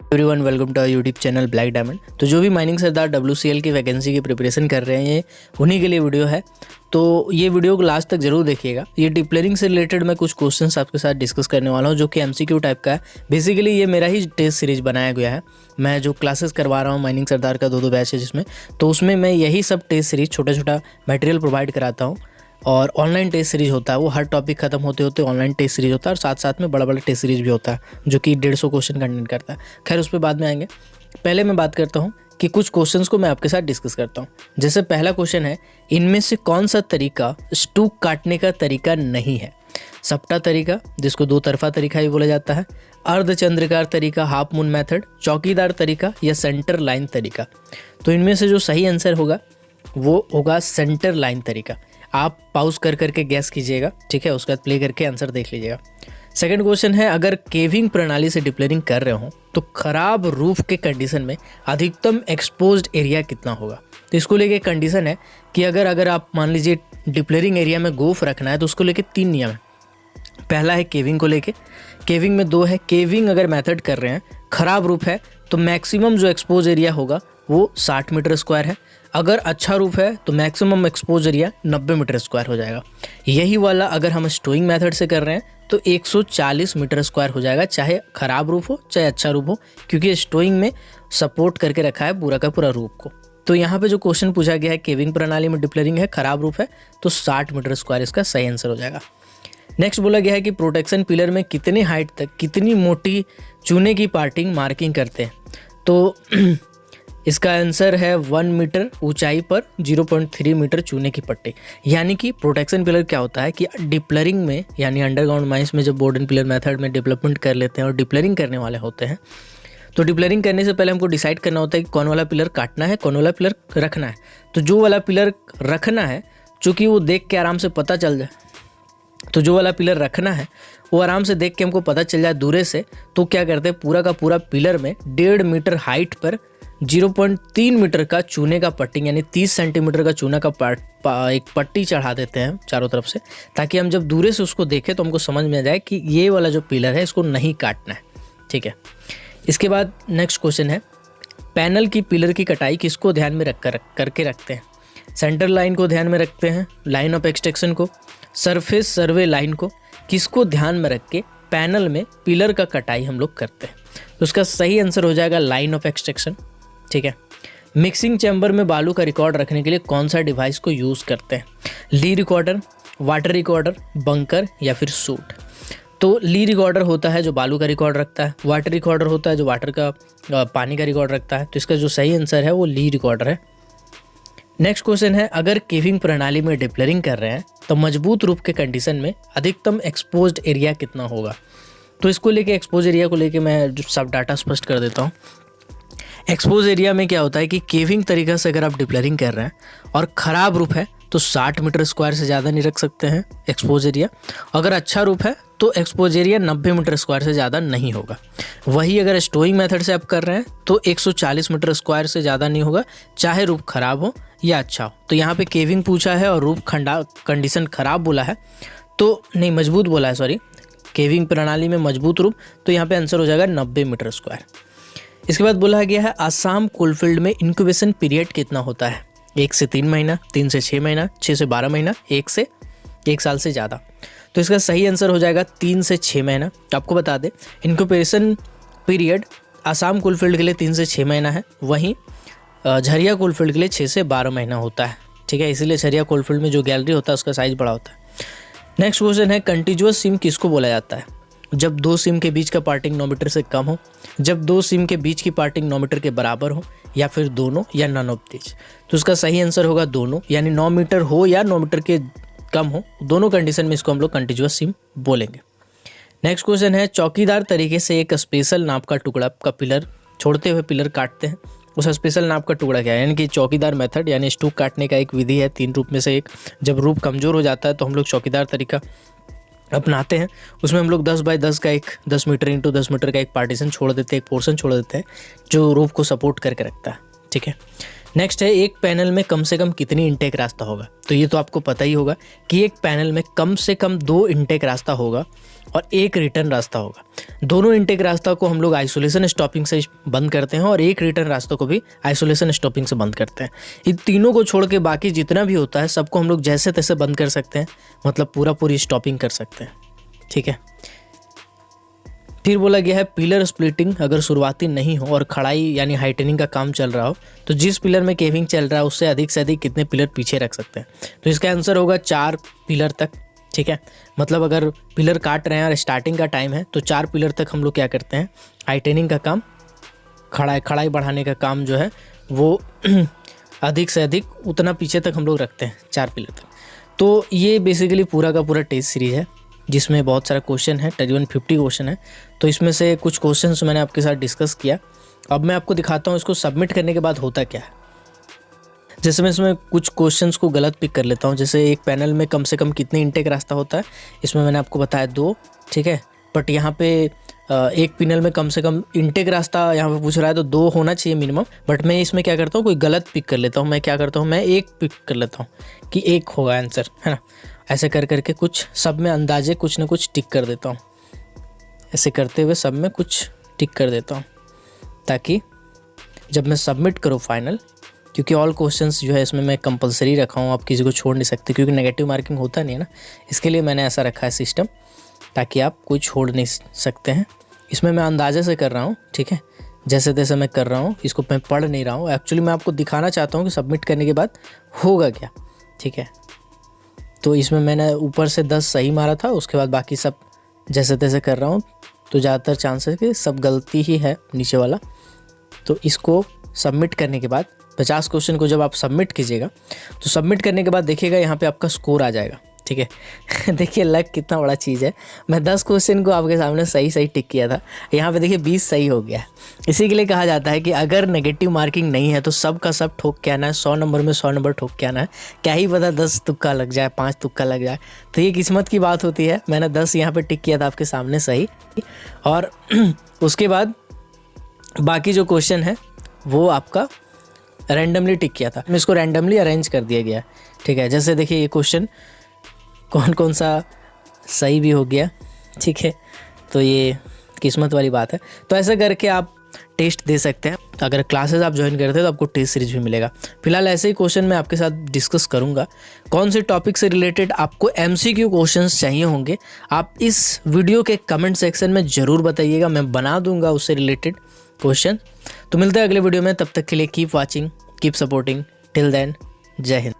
Everyone welcome to our YouTube channel black diamond. तो जो भी माइनिंग सरदार WCL की वैकेंसी की प्रिपरेशन कर रहे हैं ये उन्हीं के लिए वीडियो है। तो ये वीडियो को लास्ट तक जरूर देखिएगा। ये डिप्लरिंग से रिलेटेड मैं कुछ क्वेश्चंस आपके साथ डिस्कस करने वाला हूँ जो कि MCQ टाइप का है। बेसिकली ये मेरा ही टेस्ट सीरीज बनाया गया है। मैं जो क्लासेस करवा रहा हूँ माइनिंग सरदार का 2 बैच है जिसमें, तो उसमें मैं यही सब टेस्ट सीरीज छोटा छोटा मटेरियल प्रोवाइड कराता हूँ। और ऑनलाइन टेस्ट सीरीज होता है, वो हर टॉपिक खत्म होते होते ऑनलाइन टेस्ट सीरीज होता है। और साथ साथ में बड़ा बड़ा टेस्ट सीरीज भी होता है जो कि 150 क्वेश्चन कंटेंट करता है। खैर उस पर बाद में आएंगे। पहले मैं बात करता हूँ कि कुछ क्वेश्चंस को मैं आपके साथ डिस्कस करता हूँ। जैसे पहला क्वेश्चन है, इनमें से कौन सा तरीका स्टूक काटने का तरीका नहीं है? सपटा तरीका, जिसको 2 तरफा तरीका भी बोला जाता है, अर्धचंद्राकार तरीका, हाफ मून मेथड, चौकीदार तरीका या सेंटर लाइन तरीका। तो इनमें से जो सही आंसर होगा वो होगा सेंटर लाइन तरीका। आप पॉज कर करके गैस कीजिएगा, ठीक है, उसके बाद प्ले करके आंसर देख लीजिएगा। सेकंड क्वेश्चन है, अगर केविंग प्रणाली से डिप्लरिंग कर रहे हो तो खराब रूफ के कंडीशन में अधिकतम एक्सपोज्ड एरिया कितना होगा? तो इसको लेके कंडीशन है कि अगर आप मान लीजिए डिप्लरिंग एरिया में गोफ रखना है तो उसको लेके 3 नियम है। पहला है केविंग को लेके, केविंग में 2 है, केविंग अगर मेथड कर रहे हैं, खराब रूफ है तो मैक्सिमम जो एक्सपोज एरिया होगा वो 60 मीटर स्क्वायर है। अगर अच्छा रूफ है तो maximum expose area 90 meter square हो जाएगा। यही वाला अगर हम स्टोइंग मेथड से कर रहे हैं तो 140 मीटर स्क्वायर हो जाएगा, चाहे खराब रूफ हो चाहे अच्छा रूफ हो, क्योंकि स्टोइंग में सपोर्ट करके रखा है पूरा का पूरा रूफ को। तो यहाँ पे जो क्वेश्चन पूछा गया है, केविंग प्रणाली में डिप्लरिंग है, खराब रूफ है, तो 60 मीटर स्क्वायर इसका सही आंसर हो जाएगा। नेक्स्ट बोला गया है कि प्रोटेक्शन पिलर में कितनी हाइट तक कितनी मोटी चूने की पार्टिंग मार्किंग करते हैं? तो इसका आंसर है 1 मीटर ऊंचाई पर 0.3 मीटर चूने की पट्टी। यानी कि प्रोटेक्शन पिलर क्या होता है कि डिप्लरिंग में यानी अंडरग्राउंड माइंस में जब बोर्ड एंड पिलर मेथड में डेवलपमेंट कर लेते हैं और डिप्लरिंग करने वाले होते हैं, तो डिप्लरिंग करने से पहले हमको डिसाइड करना होता है कि कौन वाला पिलर काटना है, कौन वाला पिलर रखना है। तो जो वाला पिलर रखना है, चूँकि वो देख के आराम से पता चल जाए, तो जो वाला पिलर रखना है वो आराम से देख के हमको पता चल जाए दूरे से, तो क्या करते हैं, पूरा का पूरा पिलर में 1.5 मीटर हाइट पर 0.3 मीटर का चूने का पट्टी यानी 30 सेंटीमीटर का चूना का एक पट्टी चढ़ा देते हैं चारों तरफ से, ताकि हम जब दूरे से उसको देखें तो हमको समझ में आ जाए कि ये वाला जो पिलर है इसको नहीं काटना है, ठीक है। इसके बाद नेक्स्ट क्वेश्चन है, पैनल की पिलर की कटाई किसको ध्यान में करके रखते हैं? सेंटर लाइन को ध्यान में रखते हैं, लाइन ऑफ एक्सट्रैक्शन को, सरफेस सर्वे लाइन को, किसको ध्यान में रख के पैनल में पिलर का कटाई हम लोग करते हैं? तो उसका सही आंसर हो जाएगा लाइन ऑफ एक्सट्रैक्शन, ठीक है। मिक्सिंग चैम्बर में बालू का रिकॉर्ड रखने के लिए कौन सा डिवाइस को यूज़ करते हैं? ली रिकॉर्डर, वाटर रिकॉर्डर, बंकर या फिर सूट? तो ली रिकॉर्डर होता है जो बालू का रिकॉर्ड रखता है, वाटर रिकॉर्डर होता है जो वाटर का पानी का रिकॉर्ड रखता है। तो इसका जो सही आंसर है वो ली रिकॉर्डर है। नेक्स्ट क्वेश्चन है, अगर केविंग प्रणाली में डिप्लरिंग कर रहे हैं तो मजबूत रूप के कंडीशन में अधिकतम एक्सपोज्ड एरिया कितना होगा? तो इसको लेके एक्सपोज एरिया को लेके मैं सब डाटा स्पष्ट कर देता हूँ। एक्सपोज एरिया में क्या होता है कि केविंग तरीका से अगर आप डिप्लरिंग कर रहे हैं और ख़राब रूप है तो 60 मीटर स्क्वायर से ज़्यादा नहीं रख सकते हैं एक्सपोज एरिया। अगर अच्छा रूप है तो एक्सपोज एरिया 90 मीटर स्क्वायर से ज़्यादा नहीं होगा। वही अगर स्टोइंग मेथड से आप कर रहे हैं तो 140 मीटर स्क्वायर से ज़्यादा नहीं होगा, चाहे रूप खराब हो या अच्छा हो। तो यहाँ पे केविंग पूछा है और रूप कंडीशन खराब बोला है, तो नहीं मजबूत बोला है, सॉरी, केविंग प्रणाली में मजबूत रूप, तो यहाँ पे आंसर हो जाएगा 90 मीटर स्क्वायर। इसके बाद बोला गया है, आसाम कोलफील्ड में इंक्यूबेशन पीरियड कितना होता है? 1 से 3 महीना, 3 से 6 महीना, 6 से 12 महीना, 1 से 1 साल से ज़्यादा? तो इसका सही आंसर हो जाएगा 3 से 6 महीना। तो आपको बता दें, इंक्यूबेशन पीरियड आसाम कोलफील्ड के लिए 3 से 6 महीना है, वहीं झरिया कोलफील्ड के लिए 6 से 12 महीना होता है, ठीक है। इसीलिए झरिया कोलफील्ड में जो गैलरी होता है उसका साइज बड़ा होता है। नेक्स्ट क्वेश्चन है, कंटिन्यूअस सिम किसको बोला जाता है? जब 2 सिम के बीच का पार्टिंग 9 मीटर से कम हो, जब 2 सिम के बीच की पार्टिंग 9 मीटर के बराबर हो, या फिर दोनों, या नन ऑफ दिस? तो उसका सही आंसर होगा दोनों, यानी 9 मीटर हो या 9 मीटर के कम हो, दोनों कंडीशन में इसको हम लोग कंटिन्यूअस सिम बोलेंगे। नेक्स्ट क्वेश्चन है, चौकीदार तरीके से एक स्पेशल नाप का टुकड़ा का पिलर छोड़ते हुए पिलर काटते हैं, उस स्पेशल नाप का टुकड़ा क्या है? यानी कि चौकीदार मेथड यानी स्टूक काटने का एक विधि है, 3 रूप में से एक। जब रूप कमज़ोर हो जाता है तो हम लोग चौकीदार तरीका अपनाते हैं। उसमें हम लोग 10 बाय 10 का एक 10 मीटर इंटू 10 मीटर का एक पार्टीशन छोड़ देते हैं, एक पोर्शन छोड़ देते हैं जो रूफ को सपोर्ट करके रखता है, ठीक है। नेक्स्ट है, एक पैनल में कम से कम कितनी इनटेक रास्ता होगा? तो ये तो आपको पता ही होगा कि एक पैनल में कम से कम 2 इनटेक रास्ता होगा। और एक रिटर्न रास्ता होगा। दोनों इनटेक रास्ता को हम लोग आइसोलेशन स्टॉपिंग से बंद करते हैं और एक रिटर्न रास्ता को भी आइसोलेशन स्टॉपिंग से बंद करते हैं। इन तीनों को छोड़ के बाकी जितना भी होता है सबको हम लोग जैसे तैसे बंद कर सकते हैं, मतलब पूरी स्टॉपिंग कर सकते हैं। ठीक है। फिर बोला गया है पिलर स्प्लिटिंग अगर शुरुआती नहीं हो और खड़ाई यानी हाइटनिंग का काम चल रहा हो तो जिस पिलर में केविंग चल रहा है उससे अधिक से अधिक कितने पिलर पीछे रख सकते हैं। तो इसका आंसर होगा 4 पिलर तक। ठीक है, मतलब अगर पिलर काट रहे हैं और स्टार्टिंग का टाइम है तो 4 पिलर तक हम लोग क्या करते हैं, हाइटनिंग का काम, खड़ाई बढ़ाने का काम जो है वो अधिक से अधिक उतना पीछे तक हम लोग रखते हैं, 4 पिलर तक। तो ये बेसिकली पूरा का पूरा टेस्ट सीरीज है जिसमें बहुत सारा क्वेश्चन है, तकरीबन 50 क्वेश्चन है। तो इसमें से कुछ क्वेश्चंस मैंने आपके साथ डिस्कस किया। अब मैं आपको दिखाता हूँ इसको सबमिट करने के बाद होता क्या है। जैसे मैं इसमें कुछ क्वेश्चंस को गलत पिक कर लेता हूँ। जैसे एक पैनल में कम से कम कितने इनटेक रास्ता होता है, इसमें मैंने आपको बताया 2। ठीक है, बट यहाँ पे एक पैनल में कम से कम इनटेक रास्ता यहाँ पे पूछ रहा है तो 2 होना चाहिए मिनिमम। बट मैं इसमें क्या करता हूँ, कोई गलत पिक कर लेता हूँ। मैं क्या करता हूँ, मैं 1 पिक कर लेता हूँ कि 1 होगा आंसर, है ना। ऐसे कर करके कुछ सब में अंदाजे कुछ ना कुछ टिक कर देता हूँ। ऐसे करते हुए सब में कुछ टिक कर देता हूँ ताकि जब मैं सबमिट करूँ फाइनल, क्योंकि ऑल क्वेश्चंस जो है इसमें मैं कंपलसरी रखा हूँ, आप किसी को छोड़ नहीं सकते क्योंकि नेगेटिव मार्किंग होता नहीं है ना, इसके लिए मैंने ऐसा रखा है सिस्टम ताकि आप कोई छोड़ नहीं सकते हैं। इसमें मैं अंदाजे से कर रहा हूँ। ठीक है, जैसे तैसे मैं कर रहा हूँ, इसको मैं पढ़ नहीं रहा हूँ। एक्चुअली मैं आपको दिखाना चाहता हूँ कि सबमिट करने के बाद होगा क्या। ठीक है, तो इसमें मैंने ऊपर से 10 सही मारा था, उसके बाद बाकी सब जैसे तैसे कर रहा हूँ, तो ज़्यादातर चांसेस कि सब गलती ही है नीचे वाला। तो इसको सबमिट करने के बाद 50 क्वेश्चन को जब आप सबमिट कीजिएगा तो सबमिट करने के बाद देखिएगा यहाँ पे आपका स्कोर आ जाएगा। ठीक है देखिए लक कितना बड़ा चीज़ है। मैं 10 क्वेश्चन को आपके सामने सही टिक किया था, यहाँ पे देखिए 20 सही हो गया। इसी के लिए कहा जाता है कि अगर नेगेटिव मार्किंग नहीं है तो सब का सब ठोक के आना है, 100 नंबर में 100 नंबर ठोक के आना है। क्या ही पता 10 तुक्का लग जाए, 5 तुक्का लग जाए, तो ये किस्मत की बात होती है। मैंने 10 यहाँ पर टिक किया था आपके सामने सही, और उसके बाद बाकी जो क्वेश्चन है वो आपका रैंडमली टिक किया था। मैं इसको रैंडमली अरेंज कर दिया गया। ठीक है, जैसे देखिए ये क्वेश्चन कौन सा सही भी हो गया। ठीक है, तो ये किस्मत वाली बात है। तो ऐसा करके आप टेस्ट दे सकते हैं। अगर क्लासेस आप ज्वाइन करते हैं तो आपको टेस्ट सीरीज भी मिलेगा। फिलहाल ऐसे ही क्वेश्चन मैं आपके साथ डिस्कस करूंगा। कौन से टॉपिक से रिलेटेड आपको MCQ क्वेश्चंस चाहिए होंगे, आप इस वीडियो के कमेंट सेक्शन में ज़रूर बताइएगा, मैं बना दूंगा उससे रिलेटेड क्वेश्चन। तो मिलते हैं अगले वीडियो में, तब तक के लिए keep watching, keep supporting, till then जय हिंद।